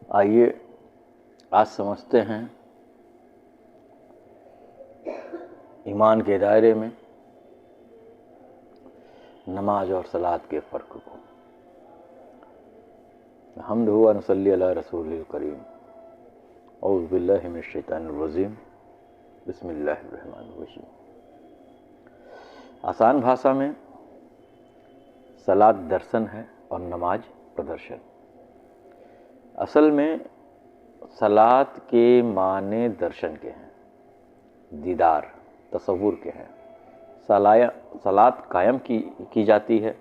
आइए आज समझते हैं ईमान के दायरे में नमाज और सलात के फ़र्क को। हम्द हुआ नसल्ली अला रसूलिल करीम औज़ु बिल्लाहि मिनश शैतानिर रजीम बिस्मिल्लाहिर रहमानिर रहीम। आसान भाषा में सलात दर्शन है और नमाज प्रदर्शन। असल में सलात के माने दर्शन के हैं, दीदार तसव्वुर के हैं। सलात कायम की जाती है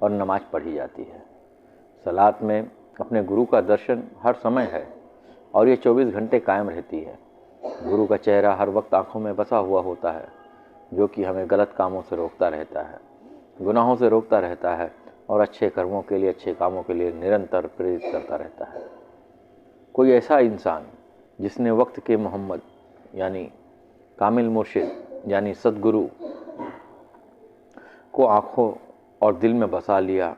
और नमाज पढ़ी जाती है। सलात में अपने गुरु का दर्शन हर समय है और ये 24 घंटे कायम रहती है। गुरु का चेहरा हर वक्त आँखों में बसा हुआ होता है, जो कि हमें गलत कामों से रोकता रहता है, गुनाहों से रोकता रहता है और अच्छे कर्मों के लिए, अच्छे कामों के लिए निरंतर प्रेरित करता रहता है। कोई ऐसा इंसान जिसने वक्त के मोहम्मद यानी कामिल मुर्शिद यानी सद्गुरु को आँखों और दिल में बसा लिया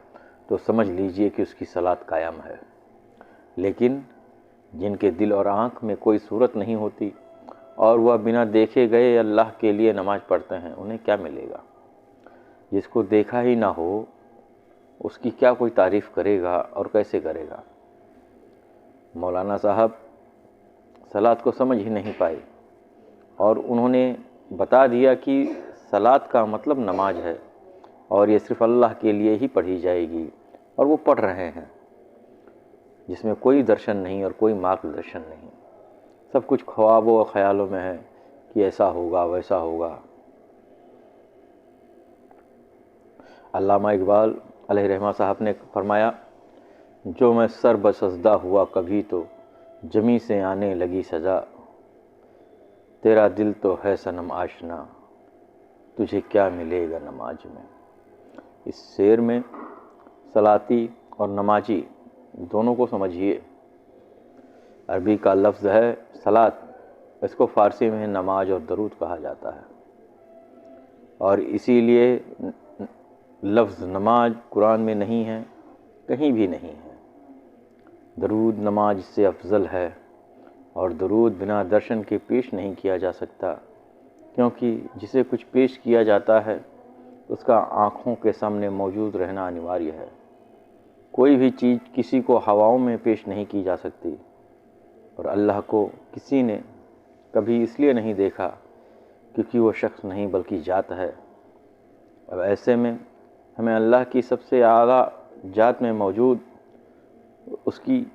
तो समझ लीजिए कि उसकी सलात कायम है। लेकिन जिनके दिल और आँख में कोई सूरत नहीं होती और वह बिना देखे गए अल्लाह के लिए नमाज पढ़ते हैं, उन्हें क्या मिलेगा? जिसको देखा ही ना हो उसकी क्या कोई तारीफ़ करेगा और कैसे करेगा? मौलाना साहब सलात को समझ ही नहीं पाए और उन्होंने बता दिया कि सलात का मतलब नमाज है और ये सिर्फ़ अल्लाह के लिए ही पढ़ी जाएगी, और वो पढ़ रहे हैं जिसमें कोई दर्शन नहीं और कोई मार्गदर्शन नहीं। सब कुछ ख्वाबों और ख़यालों में है कि ऐसा होगा वैसा होगा। अल्लामा इकबाल अलैहिर्रहमा साहब ने फरमाया, जो मैं सर बसजदा हुआ कभी तो जमी से आने लगी सज़ा, तेरा दिल तो है सनम आशना, तुझे क्या मिलेगा नमाज में। इस शेर में सलाती और नमाजी दोनों को समझिए। अरबी का लफ्ज़ है सलात, इसको फ़ारसी में नमाज और दरूद कहा जाता है और इसीलिए लफ्ज़ नमाज कुरान में नहीं है, कहीं भी नहीं है। दरूद नमाज से अफजल है और दरूद बिना दर्शन के पेश नहीं किया जा सकता, क्योंकि जिसे कुछ पेश किया जाता है उसका आँखों के सामने मौजूद रहना अनिवार्य है। कोई भी चीज़ किसी को हवाओं में पेश नहीं की जा सकती और अल्लाह को किसी ने कभी इसलिए नहीं देखा क्योंकि वो शख्स नहीं बल्कि जात है। अब ऐसे में हमें अल्लाह की सबसे आला जात में मौजूद उसकी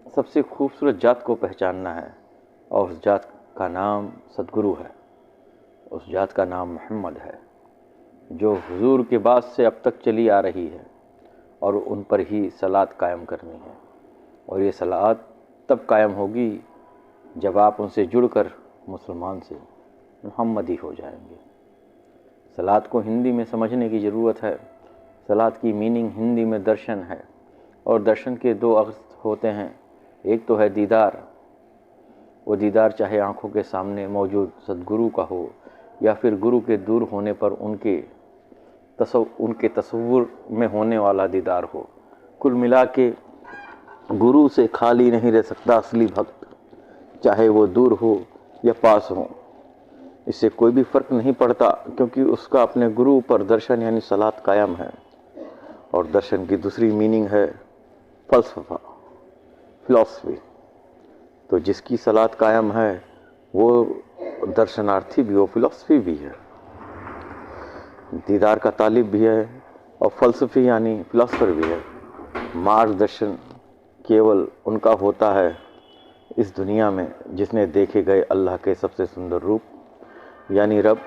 सबसे खूबसूरत जात को पहचानना है और उस जात का नाम सद्गुरु है, उस जात का नाम मोहम्मद है, जो हुजूर के बाद से अब तक चली आ रही है और उन पर ही सलात कायम करनी है। और ये सलात तब कायम होगी जब आप उनसे जुड़कर मुसलमान से मोहम्मदी हो जाएंगे। सलात को हिंदी में समझने की ज़रूरत है। सलात की मीनिंग हिंदी में दर्शन है और दर्शन के दो अर्थ होते हैं। एक तो है दीदार, वो दीदार चाहे आँखों के सामने मौजूद सद्गुरु का हो या फिर गुरु के दूर होने पर उनके तसव्वुर में होने वाला दीदार हो। कुल मिला के गुरु से खाली नहीं रह सकता असली भक्त, चाहे वो दूर हो या पास हो। इससे कोई भी फ़र्क नहीं पड़ता, क्योंकि उसका अपने गुरु पर दर्शन यानी सलात कायम है। और दर्शन की दूसरी मीनिंग है फ़लसफ़ा, फ़िलॉसफ़ी। तो जिसकी सलात कायम है वो दर्शनार्थी भी हो, फ़िलॉसफ़ी भी है, दीदार का तालिब भी है और फ़लसफ़ी यानी फ़िलॉसफ़र भी है। मार्गदर्शन केवल उनका होता है इस दुनिया में जिसने देखे गए अल्लाह के सबसे सुंदर रूप यानी रब,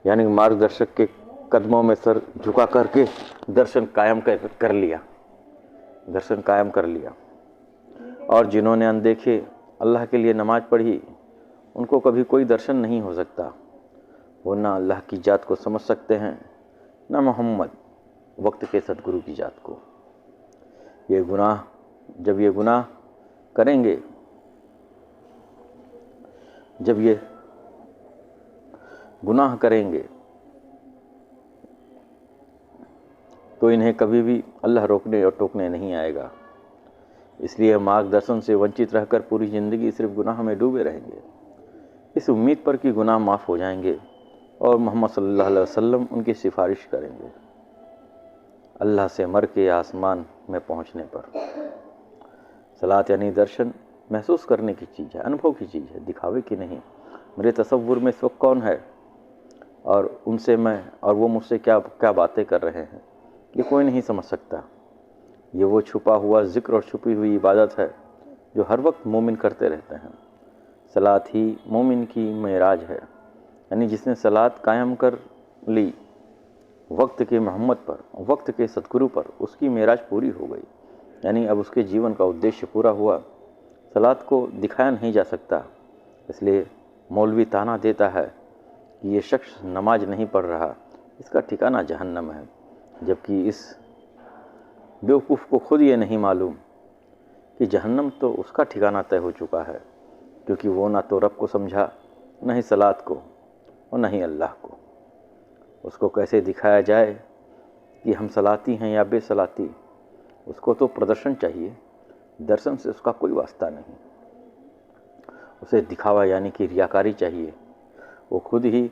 यानी मार्गदर्शक के कदमों में सर झुका करके दर्शन कायम कर लिया। और जिन्होंने अनदेखे अल्लाह के लिए नमाज पढ़ी, उनको कभी कोई दर्शन नहीं हो सकता। वो ना अल्लाह की जात को समझ सकते हैं, ना मोहम्मद वक्त के सद्गुरु की जात को। जब ये गुनाह करेंगे, जब ये गुनाह करेंगे तो इन्हें कभी भी अल्लाह रोकने और टोकने नहीं आएगा। इसलिए मार्गदर्शन से वंचित रहकर पूरी ज़िंदगी सिर्फ गुनाह में डूबे रहेंगे, इस उम्मीद पर कि गुनाह माफ़ हो जाएंगे और मोहम्मद सल्लल्लाहु अलैहि वसल्लम उनकी सिफारिश करेंगे अल्लाह से मर के आसमान में पहुंचने पर। सलात यानी दर्शन महसूस करने की चीज़ है, अनुभव की चीज़ है, दिखावे की नहीं। मेरे तसव्वुर में इस वक्त कौन है और उनसे मैं और वो मुझसे क्या क्या बातें कर रहे हैं, ये कोई नहीं समझ सकता। ये वो छुपा हुआ जिक्र और छुपी हुई इबादत है जो हर वक्त मोमिन करते रहते हैं। सलात ही मोमिन की मेराज है, यानी जिसने सलात कायम कर ली वक्त के मोहम्मद पर, वक्त के सतगुरु पर, उसकी मेराज पूरी हो गई। यानी अब उसके जीवन का उद्देश्य पूरा हुआ। सलात को दिखाया नहीं जा सकता, इसलिए मौलवी ताना देता है कि ये शख्स नमाज नहीं पढ़ रहा, इसका ठिकाना जहन्नम है, जबकि इस बेवकूफ़ को खुद ये नहीं मालूम कि जहन्नम तो उसका ठिकाना तय हो चुका है, क्योंकि वो ना तो रब को समझा, न ही सलात को और न ही अल्लाह को। उसको कैसे दिखाया जाए कि हम सलाती हैं या बेसलाती, उसको तो प्रदर्शन चाहिए, दर्शन से उसका कोई वास्ता नहीं। उसे दिखावा यानी कि रियाकारी चाहिए। वो खुद ही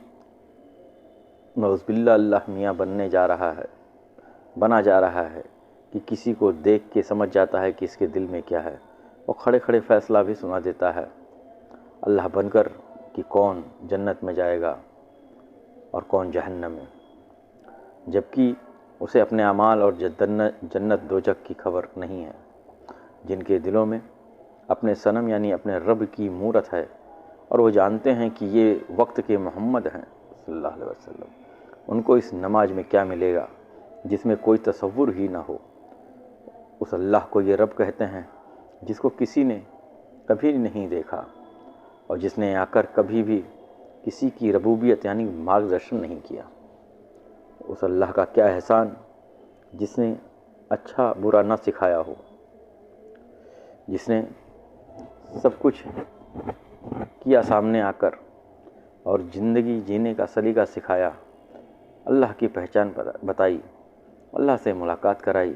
नौज़ुबिल्लाह अल्लाह मियाँ बना जा रहा है कि किसी को देख के समझ जाता है कि इसके दिल में क्या है, और खड़े खड़े फ़ैसला भी सुना देता है अल्लाह बनकर कि कौन जन्नत में जाएगा और कौन जहन्नम में, जबकि उसे अपने अमाल और जन्नत दोजक की खबर नहीं है। जिनके दिलों में अपने सनम यानी अपने रब की मूरत है और वो जानते हैं कि ये वक्त के मोहम्मद हैं सल्लल्लाहु अलैहि वसल्लम, उनको इस नमाज में क्या मिलेगा जिसमें कोई तसव्वुर ही ना हो। उस अल्लाह को ये रब कहते हैं जिसको किसी ने कभी नहीं देखा और जिसने आकर कभी भी किसी की रबूबियत यानी मार्गदर्शन नहीं किया। उस अल्लाह का क्या एहसान जिसने अच्छा बुरा ना सिखाया हो, जिसने सब कुछ किया सामने आकर और ज़िंदगी जीने का सलीका सिखाया, अल्लाह की पहचान बताई, अल्लाह से मुलाकात कराई।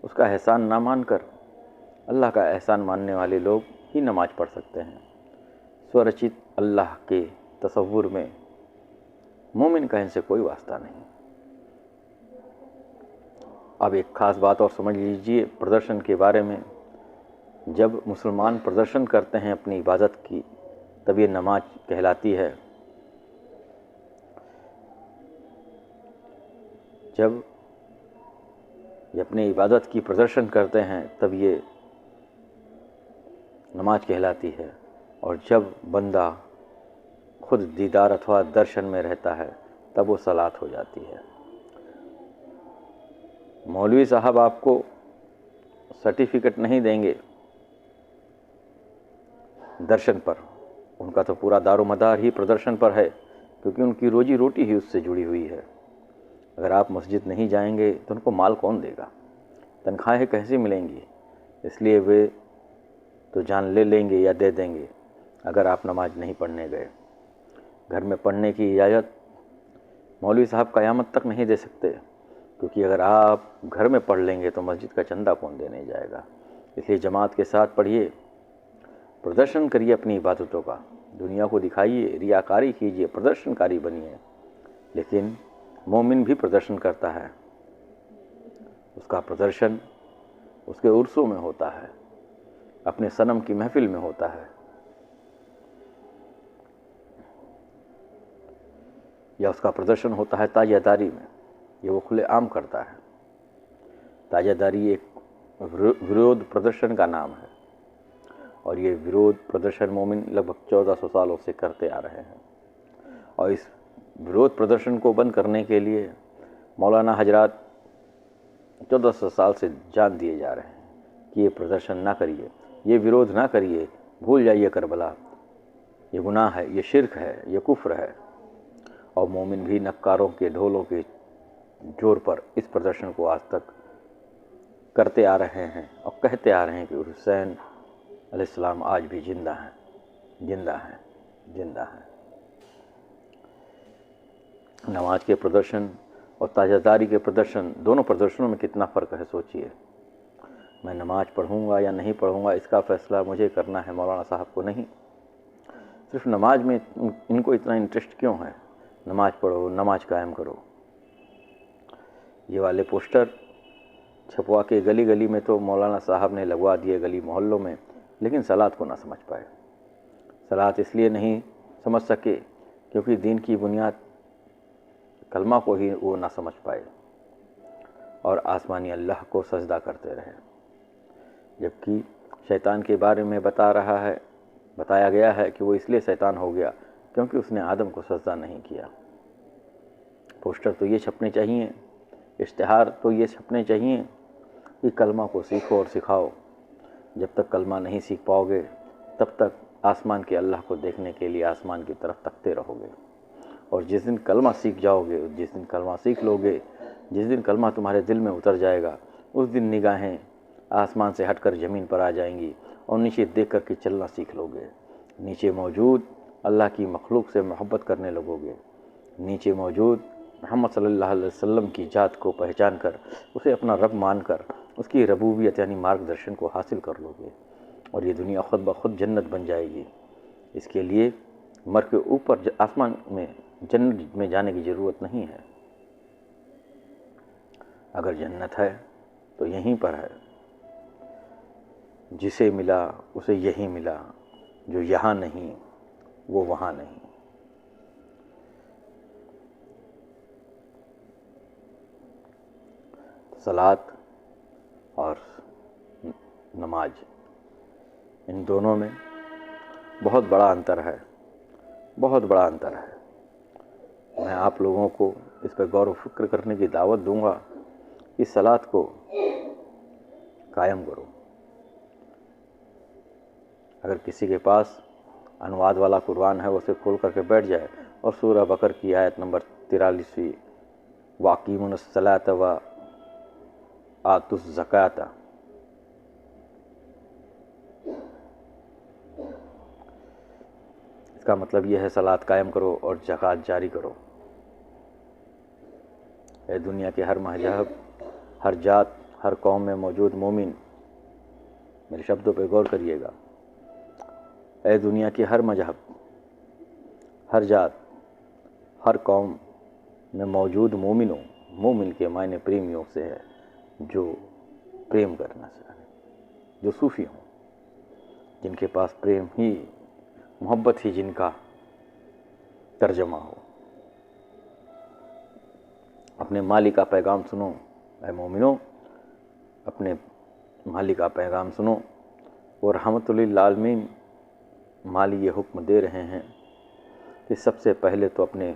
उसका एहसान ना मानकर अल्लाह का एहसान मानने वाले लोग ही नमाज पढ़ सकते हैं। स्वरचित अल्लाह के तसव्वुर में मोमिन का इनसे कोई वास्ता नहीं। अब एक ख़ास बात और समझ लीजिए प्रदर्शन के बारे में। जब मुसलमान प्रदर्शन करते हैं अपनी इबादत की, तब ये नमाज कहलाती है। जब ये अपनी इबादत की प्रदर्शन करते हैं तब ये नमाज कहलाती है, और जब बंदा खुद दीदार अथवा दर्शन में रहता है तब वो सलात हो जाती है। मौलवी साहब आपको सर्टिफिकेट नहीं देंगे दर्शन पर, उनका तो पूरा दारोमदार ही प्रदर्शन पर है, क्योंकि उनकी रोजी रोटी ही उससे जुड़ी हुई है। अगर आप मस्जिद नहीं जाएंगे तो उनको माल कौन देगा, तनख्वाहें कैसे मिलेंगी? इसलिए वे तो जान ले लेंगे या दे देंगे अगर आप नमाज नहीं पढ़ने गए। घर में पढ़ने की इजाज़त मौलवी साहब क़यामत तक नहीं दे सकते, क्योंकि अगर आप घर में पढ़ लेंगे तो मस्जिद का चंदा कौन देने जाएगा। इसलिए जमात के साथ पढ़िए, प्रदर्शन करिए अपनी इबादतों का, दुनिया को दिखाइए, रियाकारी कीजिए, प्रदर्शनकारी बनिए। लेकिन मोमिन भी प्रदर्शन करता है, उसका प्रदर्शन उसके उर्सों में होता है, अपने सनम की महफिल में होता है, या उसका प्रदर्शन होता है ताजादारी में। ये वो खुले आम करता है। ताजादारी एक विरोध प्रदर्शन का नाम है, और ये विरोध प्रदर्शन मोमिन लगभग 1400 सालों से करते आ रहे हैं। और इस विरोध प्रदर्शन को बंद करने के लिए मौलाना हजरात 1400 साल से जान दिए जा रहे हैं कि ये प्रदर्शन ना करिए, ये विरोध ना करिए, भूल जाइए करबला, ये गुनाह है, ये शिर्क है, ये कुफ्र है। और मोमिन भी नक्कारों के ढोलों के जोर पर इस प्रदर्शन को आज तक करते आ रहे हैं और कहते आ रहे हैं कि हुसैन अलैहिस्सलाम आज भी जिंदा हैं, जिंदा हैं, जिंदा हैं। नमाज के प्रदर्शन और ताजादारी के प्रदर्शन, दोनों प्रदर्शनों में कितना फ़र्क है सोचिए। मैं नमाज़ पढ़ूँगा या नहीं पढ़ूँगा इसका फ़ैसला मुझे करना है, मौलाना साहब को नहीं। सिर्फ नमाज में इनको इतना इंटरेस्ट क्यों है? नमाज पढ़ो, नमाज कायम करो। ये वाले पोस्टर छपवा के गली गली में तो मौलाना साहब ने लगवा दिए, गली मोहल्लों में, लेकिन सलात को ना समझ पाए। सलात इसलिए नहीं समझ सके क्योंकि दीन की बुनियाद कलमा को ही वो ना समझ पाए और आसमानी अल्लाह को सजदा करते रहे। जबकि शैतान के बारे में बताया गया है कि वो इसलिए शैतान हो गया क्योंकि उसने आदम को सजदा नहीं किया। पोस्टर तो ये छपने चाहिए, इश्तिहार तो ये छपने चाहिए कि कलमा को सीखो और सिखाओ। जब तक कलमा नहीं सीख पाओगे तब तक आसमान के अल्लाह को देखने के लिए आसमान की तरफ तकते रहोगे। और जिस दिन कलमा सीख जाओगे, जिस दिन कलमा सीख लोगे, जिस दिन कलमा तुम्हारे दिल में उतर जाएगा, उस दिन निगाहें आसमान से हटकर ज़मीन पर आ जाएंगी और नीचे देख कर के चलना सीख लोगे। नीचे मौजूद अल्लाह की मखलूक से मोहब्बत करने लगोगे। नीचे मौजूद मोहम्मद सल्लल्लाहु अलैहि वसल्लम की जात को पहचान कर उसे अपना रब मानकर उसकी रबूबियत यानी मार्गदर्शन को हासिल कर लोगे और ये दुनिया खुद ब खुद जन्नत बन जाएगी। इसके लिए मर के ऊपर आसमान में जन्नत में जाने की ज़रूरत नहीं है। अगर जन्नत है तो यहीं पर है। जिसे मिला उसे यहीं मिला, जो यहाँ नहीं वो वहाँ नहीं। सलात और नमाज, इन दोनों में बहुत बड़ा अंतर है, बहुत बड़ा अंतर है। मैं आप लोगों को इस पर गौर व फिक्र करने की दावत दूंगा कि सलात को कायम करो। अगर किसी के पास अनुवाद वाला कुरान है वो उसे खोल करके बैठ जाए और सूरह बकर की आयत नंबर 43 वाक़ीमुस्सलात व आतुस ज़कात, इसका मतलब यह है सलात कायम करो और ज़कात जारी करो। ए दुनिया के हर मजहब, हर जात, हर कौम में मौजूद मोमिन, मेरे शब्दों पर गौर करिएगा। ए दुनिया के हर मजहब, हर जात, हर कौम में मौजूद मोमिनों, मोमिन के मायने प्रेमियों से है, जो प्रेम करना चाहे, जो सूफ़ी हों, जिनके पास प्रेम ही, मोहब्बत ही जिनका तर्जमा हो। अपने मालिक का पैगाम सुनो ऐ मोमिनो, अपने मालिक का पैगाम सुनो। और रहमतुल लिल आलमीन माली ये हुक्म दे रहे हैं कि सबसे पहले तो अपने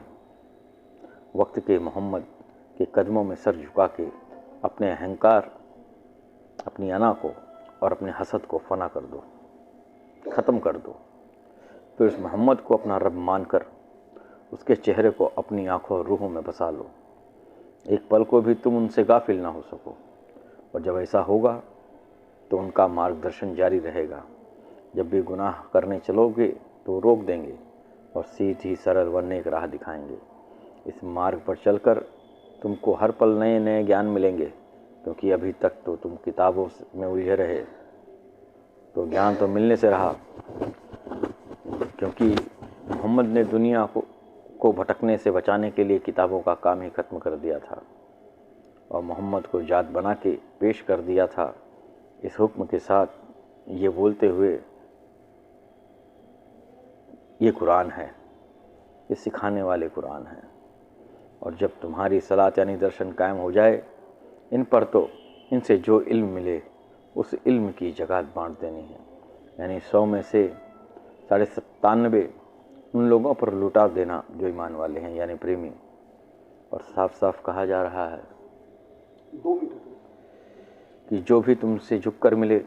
वक्त के मोहम्मद के कदमों में सर झुका के अपने अहंकार, अपनी अना को और अपने हसद को फना कर दो, ख़त्म कर दो। फिर उस मोहम्मद को अपना रब मानकर उसके चेहरे को अपनी आँखों और रूहों में बसा लो। एक पल को भी तुम उनसे गाफिल ना हो सको। और जब ऐसा होगा तो उनका मार्गदर्शन जारी रहेगा। जब भी गुनाह करने चलोगे तो रोक देंगे और सीधी सरल व नेक राह दिखाएंगे। इस मार्ग पर चलकर तुमको हर पल नए नए ज्ञान मिलेंगे, क्योंकि अभी तक तो तुम किताबों में उलझे रहे। तो ज्ञान तो मिलने से रहा, क्योंकि मोहम्मद ने दुनिया को भटकने से बचाने के लिए किताबों का काम ही ख़त्म कर दिया था और मोहम्मद को जात बना के पेश कर दिया था इस हुक्म के साथ, ये बोलते हुए ये कुरान है, ये सिखाने वाले कुरान है। और जब तुम्हारी सलात यानी दर्शन कायम हो जाए इन पर, तो इनसे जो इल्म मिले उस इल्म की ज़कात बांट देनी है। यानी 100 में से 97.5 उन लोगों पर लुटा देना जो ईमान वाले हैं, यानी प्रेमी। और साफ साफ कहा जा रहा है कि जो भी तुमसे झुक कर मिले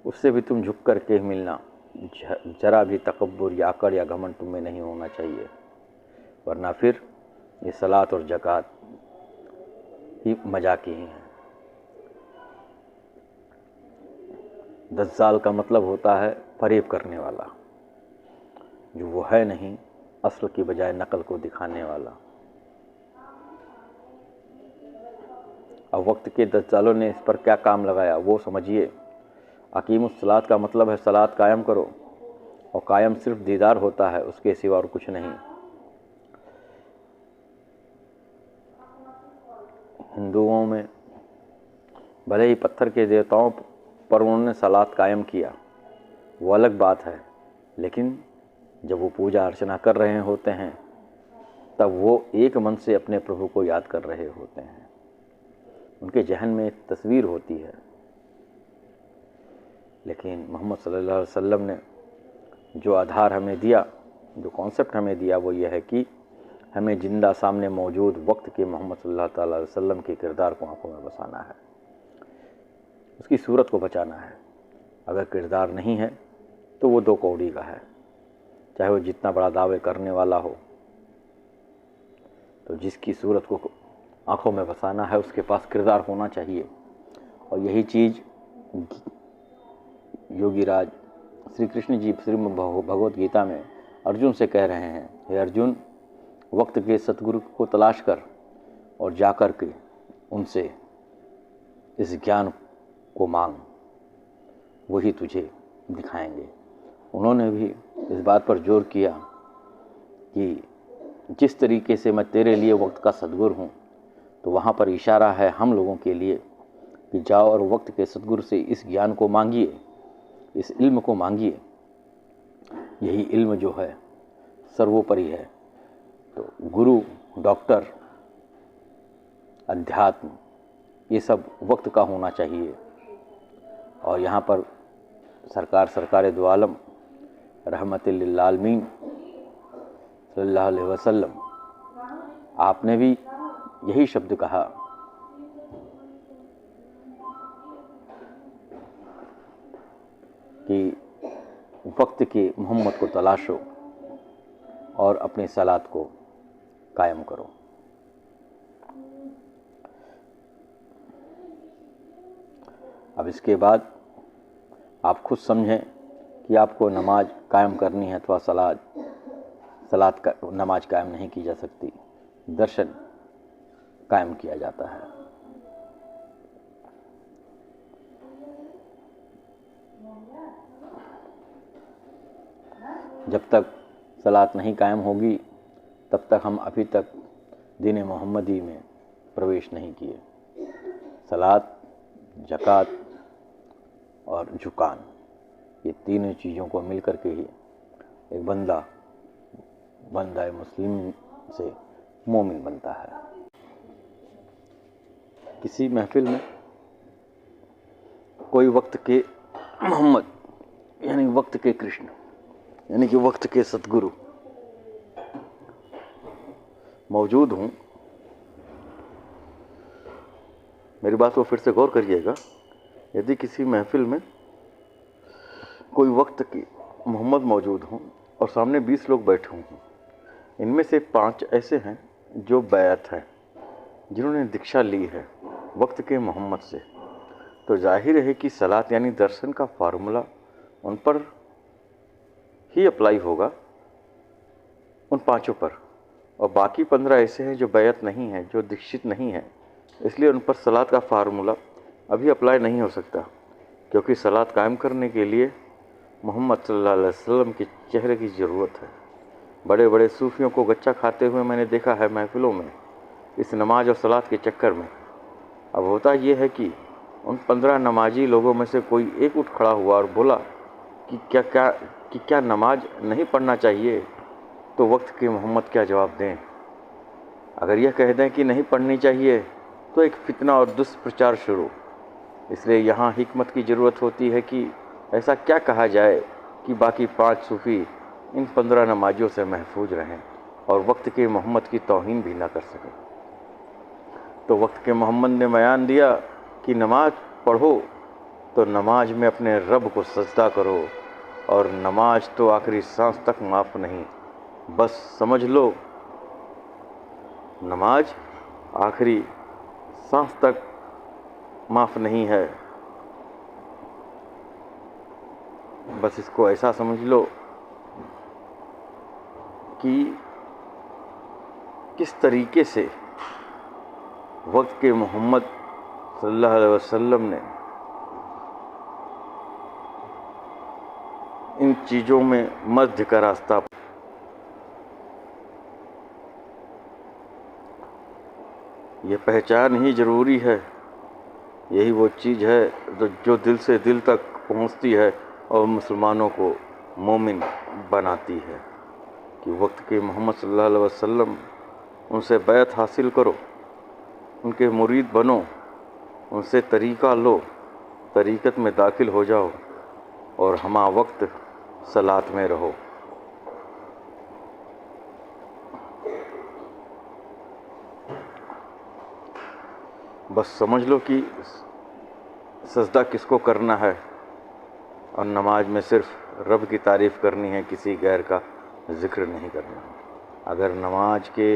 उससे भी तुम झुक कर के मिलना। जरा भी तकब्बुर या अकड़ या घमंड तुम में नहीं होना चाहिए, वरना फिर ये सलात और ज़कात ही मजाक ही हैं। दज्जाल का मतलब होता है फरेब करने वाला, जो वो है नहीं, असल की बजाय नकल को दिखाने वाला। अब वक्त के दज्जालों ने इस पर क्या काम लगाया वो समझिए। अकीमुस सलात का मतलब है सलात कायम करो, और कायम सिर्फ दीदार होता है, उसके सिवा और कुछ नहीं। हिंदुओं में भले ही पत्थर के देवताओं पर उन्होंने सलात कायम किया, वो अलग बात है, लेकिन जब वो पूजा अर्चना कर रहे होते हैं तब वो एक मन से अपने प्रभु को याद कर रहे होते हैं। उनके जहन में एक तस्वीर होती है। लेकिन मोहम्मद सल्लल्लाहु अलैहि वसल्लम ने जो आधार हमें दिया, जो कॉन्सेप्ट हमें दिया, वो ये है कि हमें जिंदा सामने मौजूद वक्त के मोहम्मद सल्लल्लाहु अलैहि वसल्लम के किरदार को आंखों में बसाना है, उसकी सूरत को बचाना है। अगर किरदार नहीं है तो वो दो कौड़ी का है, चाहे वो जितना बड़ा दावे करने वाला हो। तो जिसकी सूरत को आंखों में बसाना है उसके पास किरदार होना चाहिए। और यही चीज़ योगी राज श्री कृष्ण जी श्रीमद् भगवत गीता में अर्जुन से कह रहे हैं, हे अर्जुन, वक्त के सतगुरु को तलाश कर और जाकर के उनसे इस ज्ञान को मांग, वही तुझे दिखाएंगे। उन्होंने भी इस बात पर जोर किया कि जिस तरीके से मैं तेरे लिए वक्त का सद्गुरु हूँ, तो वहाँ पर इशारा है हम लोगों के लिए कि जाओ और वक्त के सद्गुरु से इस ज्ञान को मांगिए, इस इल्म को मांगिए। यही इल्म जो है सर्वोपरि है। तो गुरु, डॉक्टर, अध्यात्म, ये सब वक्त का होना चाहिए। और यहाँ पर सरकार दो आलम रहमतुल लिल आलमीन सल्लल्लाहु अलैहि वसल्लम, आपने भी यही शब्द कहा कि वक्त के मोहम्मद को तलाशो और अपनी सलात को कायम करो। अब इसके बाद आप खुद समझें कि आपको नमाज कायम करनी है अथवा नमाज कायम नहीं की जा सकती, दर्शन कायम किया जाता है। जब तक सलात नहीं कायम होगी तब तक हम अभी तक दीन मोहम्मदी में प्रवेश नहीं किए। सलात, ज़कात और झुकान, ये तीनों चीज़ों को मिल कर के ही एक बंदा मुस्लिम से मोमिन बनता है। किसी महफिल में कोई वक्त के मोहम्मद यानी वक्त के कृष्ण यानी कि वक्त के सतगुरु मौजूद हूँ, मेरी बात को फिर से गौर करिएगा। यदि किसी महफिल में कोई वक्त के मोहम्मद मौजूद हों और सामने 20 लोग बैठे हों, इनमें से 5 ऐसे हैं जो बैत हैं, जिन्होंने दीक्षा ली है वक्त के मोहम्मद से, तो जाहिर है कि सलात यानी दर्शन का फार्मूला उन पर ही अप्लाई होगा, उन 5 पर। और बाकी 15 ऐसे हैं जो बैत नहीं हैं, जो दीक्षित नहीं हैं, इसलिए उन पर सलात का फार्मूला अभी अप्लाई नहीं हो सकता, क्योंकि सलात कायम करने के लिए मोहम्मद सल्लल्लाहु अलैहि वसल्लम के चेहरे की ज़रूरत है। बड़े बड़े सूफियों को गच्चा खाते हुए मैंने देखा है महफिलों में, इस नमाज और सलात के चक्कर में। अब होता ये है कि उन 15 नमाजी लोगों में से कोई एक उठ खड़ा हुआ और बोला कि क्या नमाज नहीं पढ़ना चाहिए, तो वक्त के मोहम्मद क्या जवाब दें। अगर यह कह दें कि नहीं पढ़नी चाहिए तो एक फितना और दुष्प्रचार शुरू। इसलिए यहाँ हिकमत की ज़रूरत होती है कि ऐसा क्या कहा जाए कि बाकी 5 सूफ़ी इन 15 नमाजियों से महफूज रहें और वक्त के मोहम्मद की तौहीन भी ना कर सकें। तो वक्त के मोहम्मद ने बयान दिया कि नमाज पढ़ो तो नमाज में अपने रब को सजदा करो, और नमाज तो आखिरी सांस तक माफ़ नहीं। बस समझ लो, नमाज आखिरी सांस तक माफ़ नहीं है। बस इसको ऐसा समझ लो कि किस तरीके से वक्त के मोहम्मद सल्लल्लाहु अलैहि वसल्लम ने इन चीज़ों में मध्य का रास्ता, ये पहचान ही ज़रूरी है। यही वो चीज़ है जो दिल से दिल तक पहुंचती है और मुसलमानों को मोमिन बनाती है कि वक्त के मोहम्मद सल्लल्लाहु अलैहि वसल्लम, उनसे बैत हासिल करो, उनके मुरीद बनो, उनसे तरीक़ा लो, तरीक़त में दाखिल हो जाओ और हमा वक्त सलात में रहो। बस समझ लो कि सजदा किसको करना है और नमाज में सिर्फ रब की तारीफ़ करनी है, किसी गैर का ज़िक्र नहीं करना है। अगर नमाज के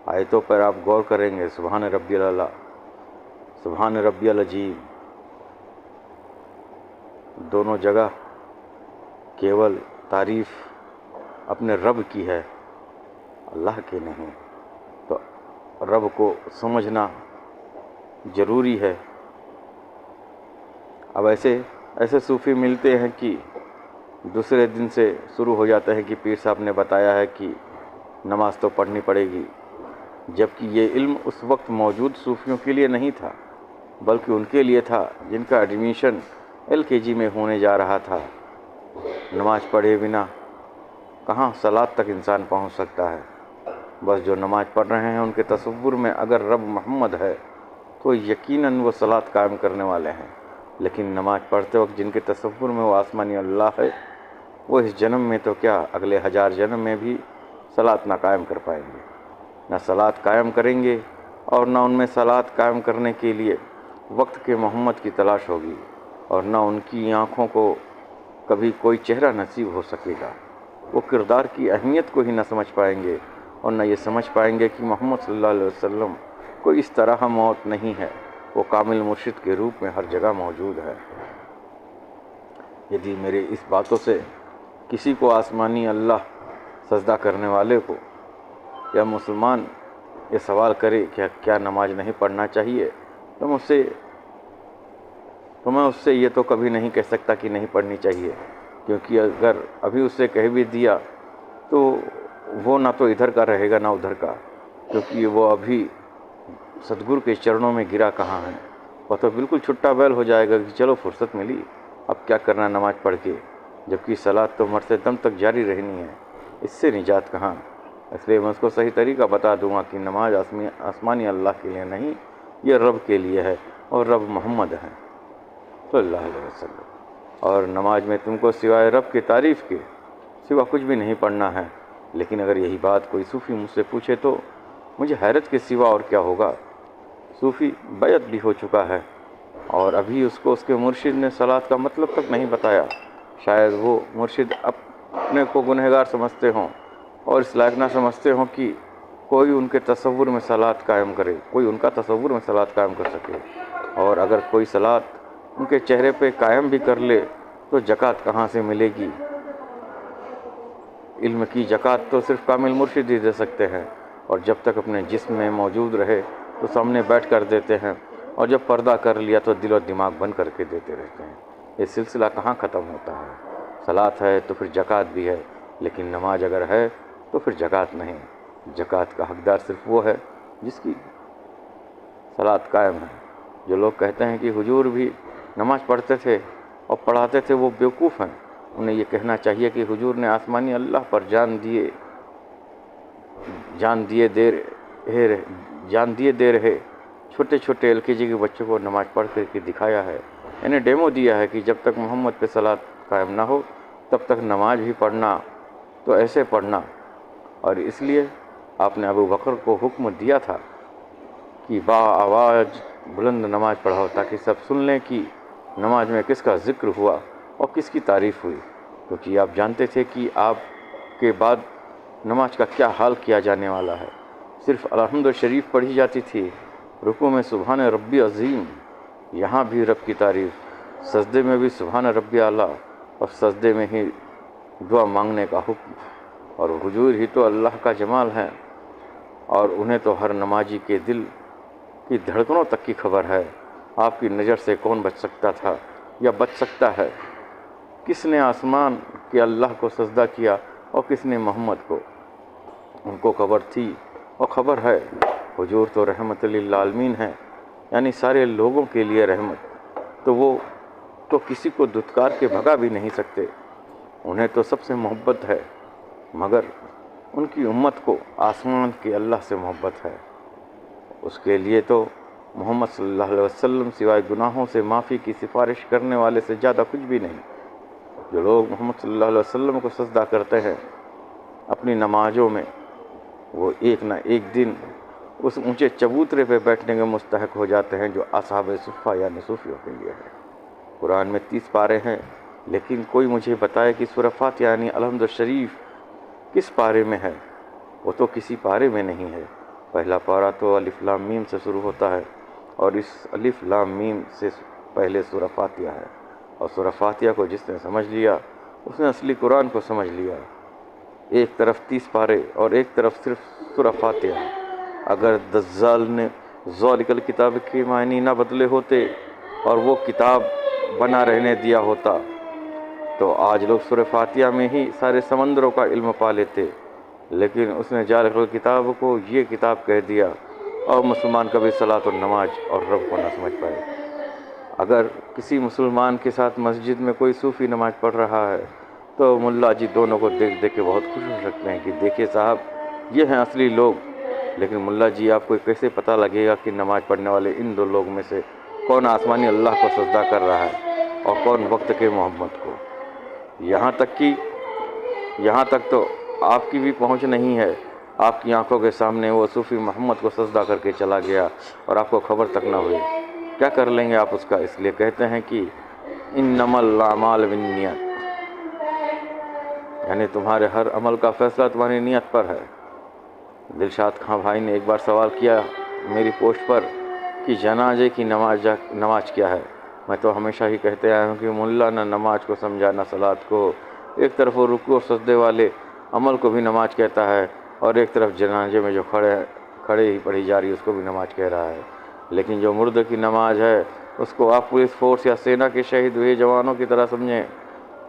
आयतों पर आप गौर करेंगे, सुभान रब्बियल आला, सुभान रब्बियल अजीम, दोनों जगह केवल तारीफ़ अपने रब की है, अल्लाह की नहीं। तो रब को समझना ज़रूरी है। अब ऐसे सूफ़ी मिलते हैं कि दूसरे दिन से शुरू हो जाता है कि पीर साहब ने बताया है कि नमाज़ तो पढ़नी पड़ेगी, जबकि ये इल्म उस वक्त मौजूद सूफ़ियों के लिए नहीं था, बल्कि उनके लिए था जिनका एडमिशन LKG में होने जा रहा था। नमाज पढ़े बिना कहाँ सलात तक इंसान पहुँच सकता है। बस जो नमाज पढ़ रहे हैं उनके तसव्वुर में अगर रब मोहम्मद है तो यकीनन वो सलात कायम करने वाले हैं। लेकिन नमाज पढ़ते वक्त जिनके तसव्वुर में वो आसमानी अल्लाह है, वो इस जन्म में तो क्या अगले 1000 जन्म में भी सलात ना कायम कर पाएंगे, ना सलात कायम करेंगे और ना उनमें सलात कायम करने के लिए वक्त के मोहम्मद की तलाश होगी और ना उनकी आँखों को कभी कोई चेहरा नसीब हो सकेगा। वो किरदार की अहमियत को ही ना समझ पाएंगे और ना ये समझ पाएंगे कि मोहम्मद सल्लल्लाहु अलैहि वसल्लम कोई इस तरह मौत नहीं है, वो कामिल मुर्शिद के रूप में हर जगह मौजूद है। यदि मेरे इस बातों से किसी को आसमानी अल्लाह सजदा करने वाले को या मुसलमान ये सवाल करे कि क्या नमाज नहीं पढ़ना चाहिए, तो मैं उससे ये तो कभी नहीं कह सकता कि नहीं पढ़नी चाहिए, क्योंकि अगर अभी उससे कह भी दिया तो वो ना तो इधर का रहेगा ना उधर का, क्योंकि वो अभी सतगुरु के चरणों में गिरा कहाँ है। वह तो बिल्कुल छुट्टा बैल हो जाएगा कि चलो फुर्सत मिली, अब क्या करना नमाज पढ़ के, जबकि सलात तो मरते दम तक जारी रहनी है, इससे निजात कहाँ। इसलिए मैं उसको सही तरीका बता दूंगा कि नमाज आसमानी अल्लाह के लिए नहीं, ये रब के लिए है और रब मोहम्मद हैं सल्लल्लाहु अलैहि वसल्लम। और नमाज में तुमको सिवाय रब की तारीफ़ के सिवा कुछ भी नहीं पढ़ना है। लेकिन अगर यही बात कोई सूफ़ी मुझसे पूछे तो मुझे हैरत के सिवा और क्या होगा। सूफ़ी बैत भी हो चुका है और अभी उसको उसके मुर्शिद ने सलात का मतलब तक नहीं बताया। शायद वो मुर्शिद अपने को गुनहगार समझते हों और इस लायक ना समझते हों कि कोई उनके तसव्वुर में सलात कायम करे, कोई उनका तसव्वुर में सलात कायम कर सके। और अगर कोई सलात उनके चेहरे पे कायम भी कर ले तो ज़कात कहाँ से मिलेगी। इल्म की ज़कात तो सिर्फ़ कामिल मुर्शिद ही दे सकते हैं, और जब तक अपने जिस्म में मौजूद रहे तो सामने बैठ कर देते हैं, और जब पर्दा कर लिया तो दिल और दिमाग बंद करके देते रहते हैं। ये सिलसिला कहाँ ख़त्म होता है। सलात है तो फिर ज़कात भी है, लेकिन नमाज अगर है तो फिर ज़कात नहीं। ज़कात का हकदार सिर्फ वो है जिसकी सलात कायम है। जो लोग कहते हैं कि हुजूर भी नमाज पढ़ते थे और पढ़ाते थे, वो बेवकूफ़ हैं। उन्हें ये कहना चाहिए कि हुजूर ने आसमानी अल्लाह पर जान दिए दे रहे छोटे छोटे LKG के बच्चों को नमाज पढ़ करके दिखाया है। इन्हें डेमो दिया है कि जब तक मोहम्मद पे सलात कायम ना हो तब तक नमाज भी पढ़ना तो ऐसे पढ़ना। और इसलिए आपने अबू बकर को हुक्म दिया था कि आवाज़ बुलंद नमाज पढ़ाओ, ताकि सब सुन लें कि नमाज में किसका ज़िक्र हुआ और किसकी तारीफ़ हुई। क्योंकि आप जानते थे कि आपके बाद नमाज का क्या हाल किया जाने वाला है। सिर्फ़ अलहम्द शरीफ पढ़ी जाती थी, रुकू में सुभान रब्बी अज़ीम, यहाँ भी रब की तारीफ़, सजदे में भी सुभान रब्बी आला, और सजदे में ही दुआ मांगने का हुक्म। और हुजूर ही तो अल्लाह का जमाल है, और उन्हें तो हर नमाजी के दिल की धड़कनों तक की खबर है। आपकी नज़र से कौन बच सकता था या बच सकता है? किसने आसमान के अल्लाह को सजदा किया और किसने मोहम्मद को? उनको खबर थी और खबर है, हुजूर तो रहमतुल लिल आलमीन है, यानी सारे लोगों के लिए रहमत। तो वो तो किसी को दुत्कार के भगा भी नहीं सकते, उन्हें तो सबसे मोहब्बत है, मगर उनकी उम्मत को आसमान के अल्लाह से मोहब्बत है। उसके लिए तो मोहम्मद सल्लल्लाहु अलैहि वसल्लम सिवाय गुनाहों से माफ़ी की सिफारिश करने वाले से ज़्यादा कुछ भी नहीं। जो लोग मोहम्मद सल्लल्लाहु अलैहि वसल्लम को सजदा करते हैं अपनी नमाज़ों में, वो एक ना एक दिन उस ऊंचे चबूतरे पे बैठने के मुस्तहक हो जाते हैं जो असहाबे सुफ़ा यानी सूफियों के लिए है। कुरान में 30 पारे हैं, लेकिन कोई मुझे बताए कि सूरह फातिहा यानी अलहम्द शरीफ किस पारे में है? वो तो किसी पारे में नहीं है। पहला पारा तो अलिफ लाम मीम से शुरू होता है और इस अलिफ लाम मीम से पहले सूरह फातिहा है, और सूरह फातिहा को जिसने समझ लिया उसने असली कुरान को समझ लिया। एक तरफ 30 पारे और एक तरफ सिर्फ सूरह फातिहा। अगर दज्जाल ने ज़ालिकल किताब के मायने ना बदले होते और वो किताब बना रहने दिया होता तो आज लोग सूरह फातिहा में ही सारे समंदरों का इल्म पा लेते, लेकिन उसने ज़ालिकल किताब को ये किताब कह दिया और मुसलमान कभी सलात और नमाज और रब को ना समझ पाए। अगर किसी मुसलमान के साथ मस्जिद में कोई सूफ़ी नमाज पढ़ रहा है तो मुल्ला जी दोनों को देख देख के बहुत खुश हो सकते हैं कि देखिए साहब, ये हैं असली लोग। लेकिन मुल्ला जी आपको कैसे पता लगेगा कि नमाज पढ़ने वाले इन दो लोग में से कौन आसमानी अल्लाह को सजदा कर रहा है और कौन वक्त के मोहम्मद को? यहाँ तक तो आपकी भी पहुँच नहीं है। आपकी आंखों के सामने वो सूफ़ी मोहम्मद को सजदा करके चला गया और आपको खबर तक ना हुई। क्या कर लेंगे आप उसका? इसलिए कहते हैं कि इन्नमल आमाल बिन्नियत, यानी तुम्हारे हर अमल का फ़ैसला तुम्हारी नीयत पर है। दिलशाद खां भाई ने एक बार सवाल किया मेरी पोस्ट पर कि जनाजे की नमाज क्या है? मैं तो हमेशा ही कहते आया हूँ कि मुल्ला ना नमाज को समझा ना सलात को। एक तरफ वो रुकू और सजदे वाले अमल को भी नमाज कहता है और एक तरफ जनाजे में जो खड़े ही पढ़ी जा रही है उसको भी नमाज कह रहा है। लेकिन जो मुर्दे की नमाज है उसको आप पुलिस फोर्स या सेना के शहीद हुए जवानों की तरह समझें।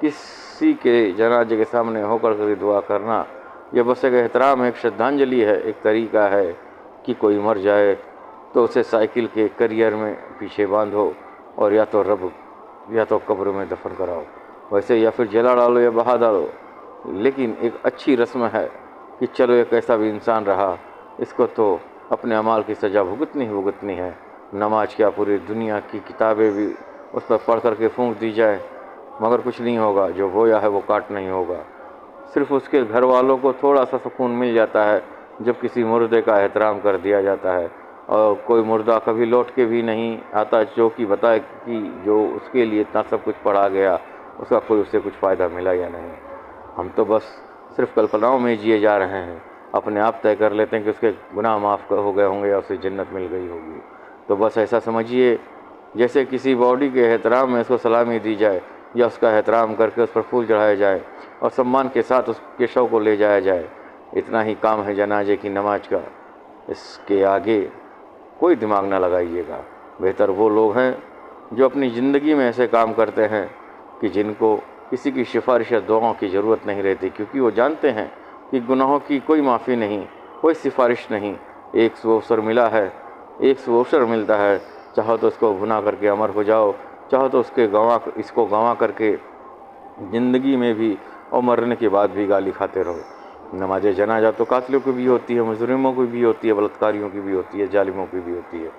किसी के जनाजे के सामने होकर के दुआ करना यह बस एक एहतराम है, एक श्रद्धांजलि है, एक तरीका है कि कोई मर जाए तो उसे साइकिल के करियर में पीछे बांधो और या तो कब्र में दफन कराओ, वैसे या फिर जला डालो या बहा डालो। लेकिन एक अच्छी रस्म है कि चलो एक ऐसा भी इंसान रहा, इसको तो अपने अमाल की सज़ा भुगतनी है। नमाज क्या, पूरी दुनिया की किताबें भी उस पर पढ़ करके फूंक दी जाए मगर कुछ नहीं होगा। जो बोया है वो काट नहीं होगा। सिर्फ उसके घर वालों को थोड़ा सा सुकून मिल जाता है जब किसी मुर्दे का एहतराम कर दिया जाता है, और कोई मुर्दा कभी लौट के भी नहीं आता जो कि बताए कि जो उसके लिए इतना सब कुछ पढ़ा गया उसका कोई उससे कुछ फ़ायदा मिला या नहीं। हम तो बस सिर्फ कल्पनाओं में जिए जा रहे हैं, अपने आप तय कर लेते हैं कि उसके गुनाह माफ़ हो गए होंगे या उसे जन्नत मिल गई होगी। तो बस ऐसा समझिए जैसे किसी बॉडी के एहतराम में उसको सलामी दी जाए या उसका एहतराम करके उस पर फूल चढ़ाए जाए और सम्मान के साथ उसके शव को ले जाया जाए। इतना ही काम है जनाजे की नमाज का, इसके आगे कोई दिमाग ना लगाइएगा। बेहतर वो लोग हैं जो अपनी ज़िंदगी में ऐसे काम करते हैं कि जिनको किसी की सिफारिश या दुआओं की ज़रूरत नहीं रहती, क्योंकि वो जानते हैं कि गुनाहों की कोई माफ़ी नहीं, कोई सिफारिश नहीं। एक अवसर मिला है, एक अवसर मिलता है, चाहो तो उसको गुनाह करके अमर हो जाओ, चाहो तो इसको गंवा करके ज़िंदगी में भी और मरने के बाद भी गाली खाते रहो। नमाज जनाजा तो कातिलों की भी होती है, मुजरिमों की भी होती है, बलात्कारियों की भी होती है, जालिमों की भी होती है।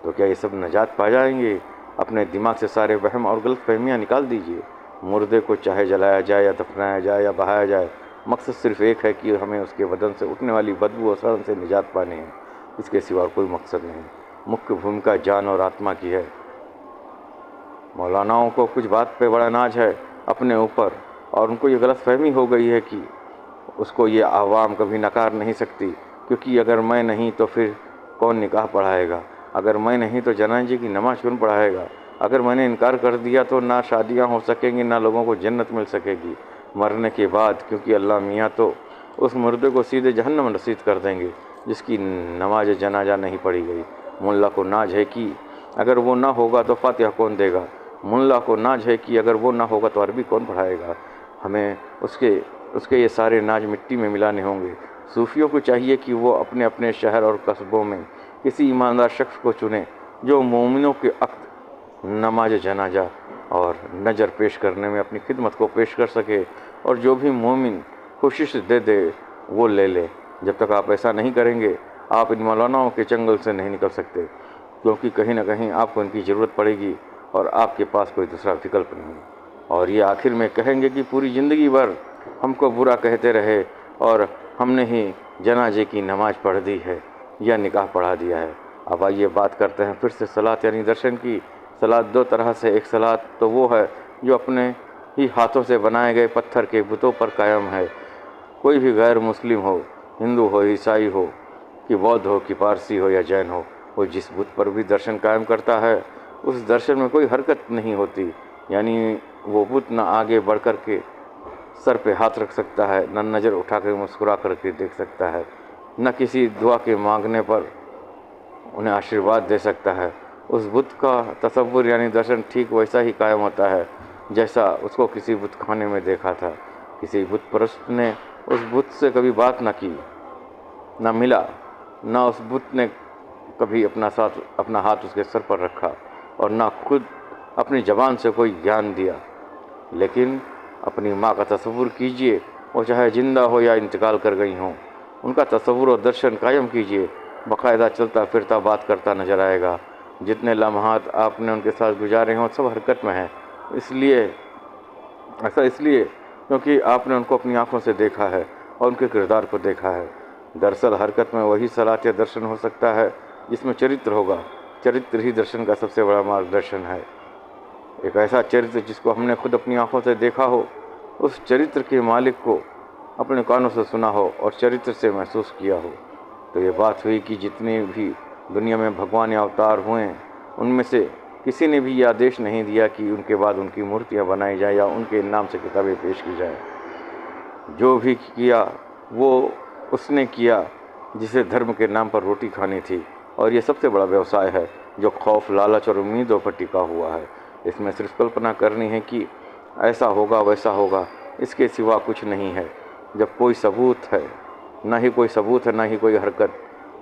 तो क्या ये सब नजात पा जाएंगे? अपने दिमाग से सारे वहम और गलत फहमियाँ निकाल दीजिए। मुर्दे को चाहे जलाया जाए या दफनाया जाए या बहाया जाए, मकसद सिर्फ एक है कि हमें उसके बदन से उठने वाली बदबू और सड़न से निजात पाने हैं, इसके सिवा कोई मकसद नहीं। मुख्य भूमिका जान और आत्मा की है। मौलानाओं को कुछ बात पे बड़ा नाज है अपने ऊपर, और उनको ये गलत फहमी हो गई है कि उसको ये आवाम कभी नकार नहीं सकती, क्योंकि अगर मैं नहीं तो फिर कौन निकाह पढ़ाएगा, अगर मैं नहीं तो जनाजे की नमाज कौन पढ़ाएगा, अगर मैंने इनकार कर दिया तो ना शादियां हो सकेंगी ना लोगों को जन्नत मिल सकेगी मरने के बाद, क्योंकि अल्लाह मियाँ तो उस मुर्दे को सीधे जहन्नम रसीद कर देंगे जिसकी नमाज जनाजा नहीं पढ़ी गई। मुल्ला को नाज है कि अगर वो ना होगा तो फातिहा कौन देगा? मुल्ला को नाज है कि अगर वो ना होगा तो अरबी कौन पढ़ाएगा? हमें उसके ये सारे नाज मिट्टी में मिलाने होंगे। सूफियों को चाहिए कि वो अपने अपने शहर और कस्बों में किसी ईमानदार शख्स को चुने जो मोमिनों के अक़्द नमाज जनाजा और नजर पेश करने में अपनी खिदमत को पेश कर सके, और जो भी मोमिन कोशिश दे दे वो ले ले। जब तक आप ऐसा नहीं करेंगे आप इन मौलानाओं के चंगल से नहीं निकल सकते, क्योंकि कहीं ना कहीं आपको इनकी ज़रूरत पड़ेगी और आपके पास कोई दूसरा विकल्प नहीं। और ये आखिर में कहेंगे कि पूरी ज़िंदगी भर हमको बुरा कहते रहे और हमने ही जनाजे की नमाज पढ़ दी है या निकाह पढ़ा दिया है। अब आइए बात करते हैं फिर से सलात यानी दर्शन की। सलात दो तरह से, एक सलात तो वो है जो अपने ही हाथों से बनाए गए पत्थर के बुतों पर कायम है। कोई भी गैर मुस्लिम हो, हिंदू हो, ईसाई हो, कि बौद्ध हो, कि पारसी हो या जैन हो, वो जिस बुत पर भी दर्शन कायम करता है उस दर्शन में कोई हरकत नहीं होती, यानी वो बुत ना आगे बढ़ कर के सर पे हाथ रख सकता है, न नज़र उठा कर मुस्कुरा करके देख सकता है, न किसी दुआ के मांगने पर उन्हें आशीर्वाद दे सकता है। उस बुत का तसव्वुर यानी दर्शन ठीक वैसा ही कायम होता है जैसा उसको किसी बुत खाने में देखा था। किसी बुत परस्त ने उस बुत से कभी बात ना की, ना मिला, ना उस बुत ने कभी अपना हाथ उसके सर पर रखा और ना खुद अपनी ज़बान से कोई ज्ञान दिया। लेकिन अपनी माँ का तसव्वुर कीजिए, वो चाहे ज़िंदा हो या इंतकाल कर गई हों, उनका तसव्वुर और दर्शन कायम कीजिए। बाकायदा चलता फिरता बात करता नज़र आएगा। जितने लम्हात आपने उनके साथ गुजारे हों सब हरकत में हैं। इसलिए क्योंकि आपने उनको अपनी आँखों से देखा है और उनके किरदार को देखा है। दरअसल हरकत में वही सलात या दर्शन हो सकता है जिसमें चरित्र होगा। चरित्र ही दर्शन का सबसे बड़ा मार्गदर्शन है। एक ऐसा चरित्र जिसको हमने खुद अपनी आँखों से देखा हो, उस चरित्र के मालिक को अपने कानों से सुना हो और चरित्र से महसूस किया हो। तो ये बात हुई कि जितने भी दुनिया में भगवान या अवतार हुए उनमें से किसी ने भी ये आदेश नहीं दिया कि उनके बाद उनकी मूर्तियाँ बनाई जाए या उनके नाम से किताबें पेश की जाए। जो भी किया वो उसने किया जिसे धर्म के नाम पर रोटी खानी थी, और ये सबसे बड़ा व्यवसाय है जो खौफ, लालच और उम्मीदों पर टिका हुआ है। इसमें सिर्फ कल्पना करनी है कि ऐसा होगा वैसा होगा, इसके सिवा कुछ नहीं है। जब कोई सबूत है, ना ही कोई सबूत है, ना ही कोई हरकत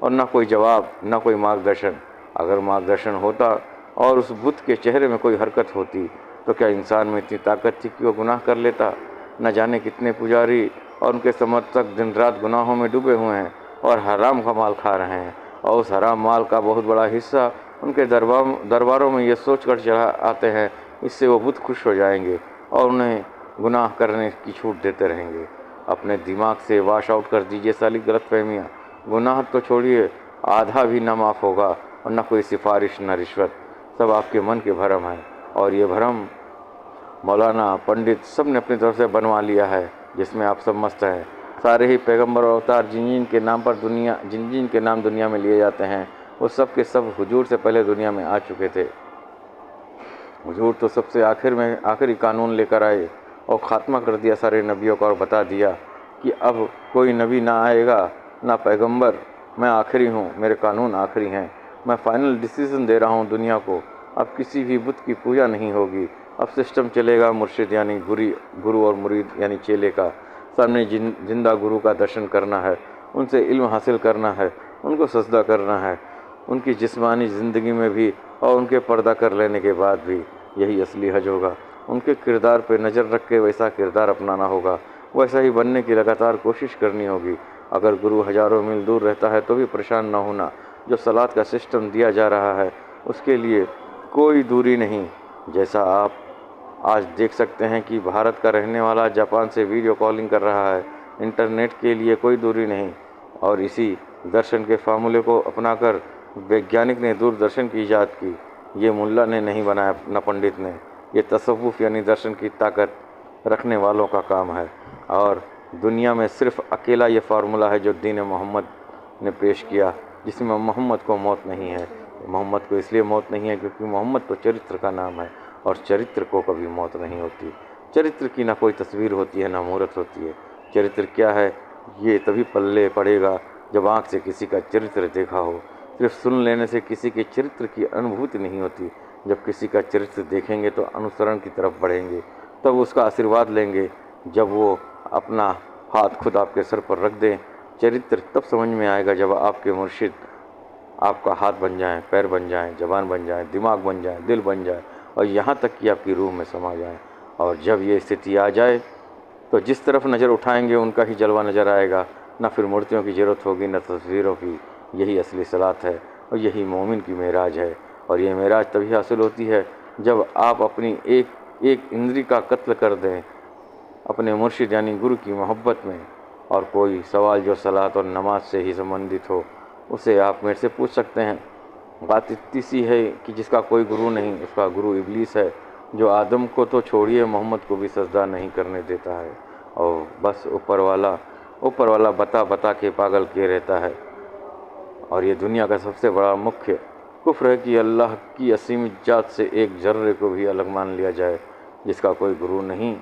और ना कोई जवाब, ना कोई मार्गदर्शन। अगर मार्गदर्शन होता और उस बुत के चेहरे में कोई हरकत होती तो क्या इंसान में इतनी ताकत थी कि वो गुनाह कर लेता? न जाने कितने पुजारी और उनके समर्थक दिन रात गुनाहों में डूबे हुए हैं और हराम का माल खा रहे हैं, और उस हराम माल का बहुत बड़ा हिस्सा उनके दरबारों में ये सोच कर चढ़ा आते हैं इससे वो बुत खुश हो जाएंगे और उन्हें गुनाह करने की छूट देते रहेंगे। अपने दिमाग से वाश आउट कर दीजिए सारी गलतफहमियाँ। गुनाह तो छोड़िए, आधा भी ना माफ़ होगा और ना कोई सिफारिश, ना रिश्वत। सब आपके मन के भरम है, और ये भरम मौलाना, पंडित सब ने अपनी तरफ से बनवा लिया है, जिसमें आप सब मस्त हैं। सारे ही पैगंबर और अवतार जिन जिन के नाम दुनिया में लिए जाते हैं वो सब के सब हुजूर से पहले दुनिया में आ चुके थे। हुजूर तो सबसे आखिरी कानून लेकर आए और ख़ात्मा कर दिया सारे नबियों का और बता दिया कि अब कोई नबी ना आएगा, ना पैगंबर। मैं आखिरी हूँ, मेरे कानून आखिरी हैं। मैं फ़ाइनल डिसीज़न दे रहा हूँ दुनिया को। अब किसी भी बुत की पूजा नहीं होगी। अब सिस्टम चलेगा मुर्शिद यानी गुरु और मुरीद यानी चेले का। सामने जिंदा गुरु का दर्शन करना है, उनसे इल्म हासिल करना है, उनको सजदा करना है, उनकी जिस्मानी ज़िंदगी में भी और उनके पर्दा कर लेने के बाद भी। यही असली हज होगा। उनके किरदार पे नज़र रख के वैसा किरदार अपनाना होगा, वैसा ही बनने की लगातार कोशिश करनी होगी। अगर गुरु हज़ारों मील दूर रहता है तो भी परेशान ना होना। जो सलात का सिस्टम दिया जा रहा है उसके लिए कोई दूरी नहीं। जैसा आप आज देख सकते हैं कि भारत का रहने वाला जापान से वीडियो कॉलिंग कर रहा है, इंटरनेट के लिए कोई दूरी नहीं। और इसी दर्शन के फार्मूले को अपनाकर वैज्ञानिक ने दूरदर्शन की ईजाद की। ये मुल्ला ने नहीं बनाया, न पंडित ने। ये तसव्वुफ़ यानी दर्शन की ताकत रखने वालों का काम है। और दुनिया में सिर्फ़ अकेला ये फार्मूला है जो दीन मोहम्मद ने पेश किया, जिसमें मोहम्मद को मौत नहीं है। मोहम्मद को इसलिए मौत नहीं है क्योंकि मोहम्मद तो चरित्र का नाम है, और चरित्र को कभी मौत नहीं होती। चरित्र की ना कोई तस्वीर होती है, ना मूरत होती है। चरित्र क्या है ये तभी पल्ले पड़ेगा जब आँख से किसी का चरित्र देखा हो। सिर्फ सुन लेने से किसी के चरित्र की अनुभूति नहीं होती। जब किसी का चरित्र देखेंगे तो अनुसरण की तरफ बढ़ेंगे, तब उसका आशीर्वाद लेंगे। जब वो अपना हाथ खुद आपके सर पर रख दें, चरित्र तब समझ में आएगा जब आपके मुर्शिद आपका हाथ बन जाएं, पैर बन जाएं, ज़बान बन जाएं, दिमाग बन जाएं, दिल बन जाए और यहाँ तक कि आपकी रूह में समा जाएं। और जब ये स्थिति आ जाए तो जिस तरफ नज़र उठाएंगे उनका ही जलवा नज़र आएगा। न फिर मूर्तियों की ज़रूरत होगी, न तस्वीरों की। यही असली सलात है और यही मोमिन की मेराज है। और ये मेराज तभी हासिल होती है जब आप अपनी एक एक इंद्री का कत्ल कर दें अपने मुर्शिद यानी गुरु की मोहब्बत में। और कोई सवाल जो सलात और नमाज से ही संबंधित हो, उसे आप मेरे से पूछ सकते हैं। बात इतनी सी है कि जिसका कोई गुरु नहीं, उसका गुरु इब्लीस है, जो आदम को तो छोड़िए मोहम्मद को भी सजदा नहीं करने देता है। और बस ऊपर वाला बता बता के पागल किए रहता है। और ये दुनिया का सबसे बड़ा मुख्य कुफ्र है कि अल्लाह की असीम जात से एक जर्रे को भी अलग मान लिया जाए। जिसका कोई गुरु नहीं,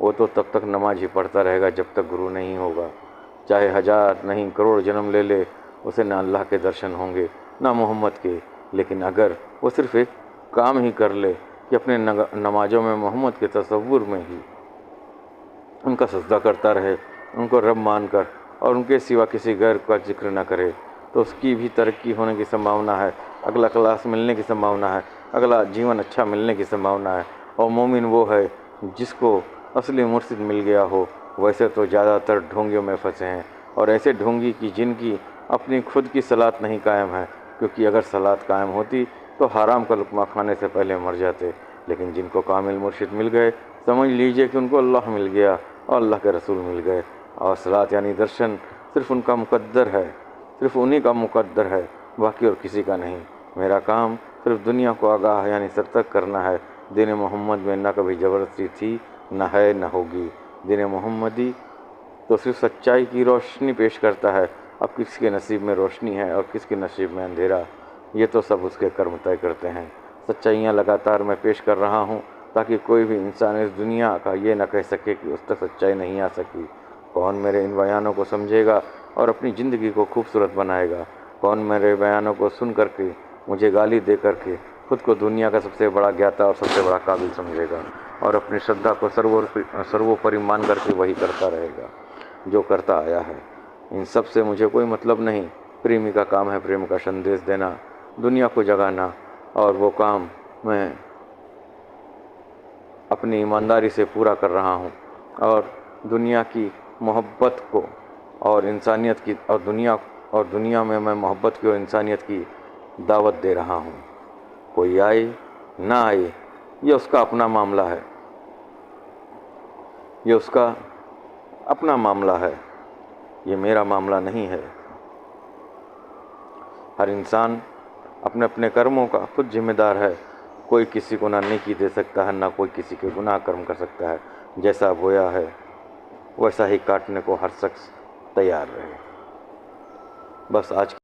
वो तो तब तक नमाज ही पढ़ता रहेगा जब तक गुरु नहीं होगा। चाहे 1000 नहीं करोड़ जन्म ले ले, उसे ना अल्लाह के दर्शन होंगे ना मोहम्मद के। लेकिन अगर वो सिर्फ़ एक काम ही कर ले कि अपने नमाजों में मोहम्मद के तसव्वुर में ही उनका सजदा करता रहे, उनको रब मानकर, और उनके सिवा किसी गैर का जिक्र न करे, तो उसकी भी तरक्की होने की संभावना है, अगला क्लास मिलने की संभावना है, अगला जीवन अच्छा मिलने की संभावना है। और मोमिन वो है जिसको असली मुर्शिद मिल गया हो। वैसे तो ज़्यादातर ढोंगियों में फंसे हैं, और ऐसे ढोंगी की जिनकी अपनी खुद की सलात नहीं कायम है, क्योंकि अगर सलात कायम होती तो हराम का लुक़मा खाने से पहले मर जाते। लेकिन जिनको कामिल मुर्शिद मिल गए, समझ लीजिए कि उनको अल्लाह मिल गया और अल्लाह के रसूल मिल गए। और सलात यानी दर्शन सिर्फ़ उनका मुक़द्दर है, सिर्फ़ उन्हीं का मुक़द्दर है, बाकी और किसी का नहीं। मेरा काम सिर्फ़ दुनिया को आगाह यानी सतर्क करना है। दीन मोहम्मद में न कभी ज़बरदस्ती थी, न है, न होगी। दीन मोहम्मदी तो सिर्फ सच्चाई की रोशनी पेश करता है। अब किसके नसीब में रोशनी है और किसके नसीब में अंधेरा, ये तो सब उसके कर्म तय करते हैं। सच्चाइयाँ लगातार मैं पेश कर रहा हूँ ताकि कोई भी इंसान इस दुनिया का ये न कह सके कि उस तक सच्चाई नहीं आ सकी। कौन मेरे इन बयानों को समझेगा और अपनी ज़िंदगी को खूबसूरत बनाएगा? कौन मेरे बयानों को सुन करके, मुझे गाली दे करके खुद को दुनिया का सबसे बड़ा ज्ञाता और सबसे बड़ा काबिल समझेगा और अपनी श्रद्धा को सर्वोपरि मान करके वही करता रहेगा जो करता आया है? इन सब से मुझे कोई मतलब नहीं। प्रेमी का काम है प्रेम का संदेश देना, दुनिया को जगाना, और वो काम मैं अपनी ईमानदारी से पूरा कर रहा हूँ। और दुनिया की मोहब्बत को और इंसानियत की और दुनिया में मैं मोहब्बत की और इंसानियत की दावत दे रहा हूँ। कोई आए ना आए, ये उसका अपना मामला है, ये उसका अपना मामला है, ये मेरा मामला नहीं है। हर इंसान अपने अपने कर्मों का खुद जिम्मेदार है। कोई किसी को ना नेकी दे सकता है, ना कोई किसी के गुनाह कर्म कर सकता है। जैसा बोया है वैसा ही काटने को हर शख्स तैयार रहे। बस आज